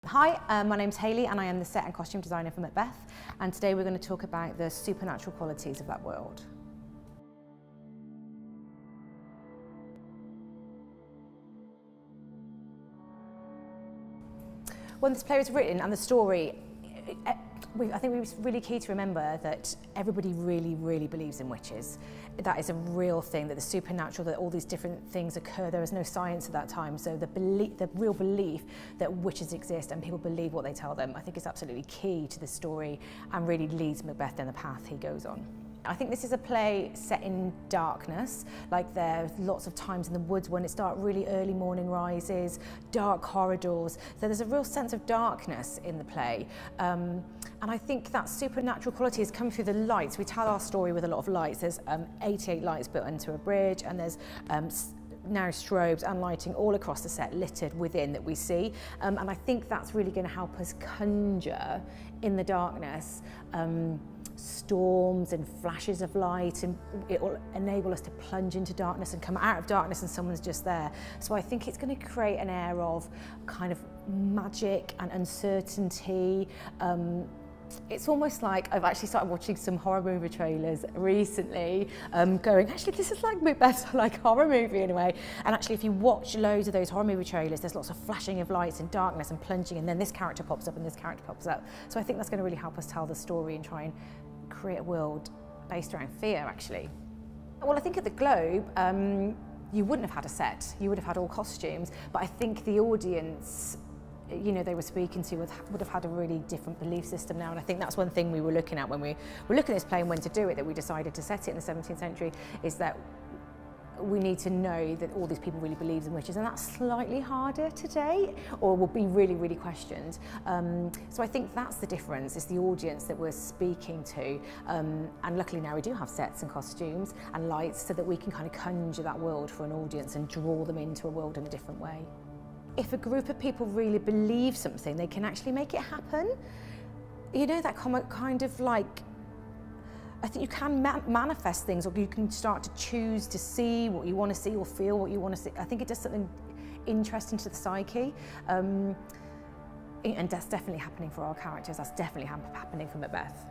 Hi, my name's Hayley and I am the set and costume designer for Macbeth, and today we're going to talk about the supernatural qualities of that world. When this play was written and the story, I think it was really key to remember that everybody really believes in witches. That is a real thing, that the supernatural, that all these different things occur. There was no science at that time, so the real belief that witches exist and people believe what they tell them, I think is absolutely key to the story and really leads Macbeth down the path he goes on. I think this is a play set in darkness, like there's lots of times in the woods when it's dark, really early morning rises, dark corridors, so there's a real sense of darkness in the play. And I think that supernatural quality has come through the lights. We tell our story with a lot of lights. There's 88 lights built into a bridge, and there's now strobes and lighting all across the set, littered within, that we see. And I think that's really going to help us conjure in the darkness storms and flashes of light, and it will enable us to plunge into darkness and come out of darkness and someone's just there. So I think it's going to create an air of kind of magic and uncertainty. It's almost like I've actually started watching some horror movie trailers recently, going, actually this is like Macbeth's like horror movie in a way. And actually if you watch loads of those horror movie trailers, there's lots of flashing of lights and darkness and plunging, and then this character pops up and this character pops up. So I think that's going to really help us tell the story and try and create a world based around fear, actually. Well, I think at the Globe, you wouldn't have had a set, you would have had all costumes, but I think the audience, you know, they were speaking to would have had a really different belief system now, and I think that's one thing we were looking at when we were looking at this play and when to do it, that we decided to set it in the 17th century, is that we need to know that all these people really believe in witches, and that's slightly harder today, or will be really questioned. So I think that's the difference, is the audience that we're speaking to, and luckily now we do have sets and costumes and lights so that we can kind of conjure that world for an audience and draw them into a world in a different way. If a group of people really believe something, they can actually make it happen. You know, that kind of like, I think you can manifest things, or you can start to choose to see what you want to see or feel what you want to see. I think it does something interesting to the psyche. And that's definitely happening for our characters. That's definitely happening for Macbeth.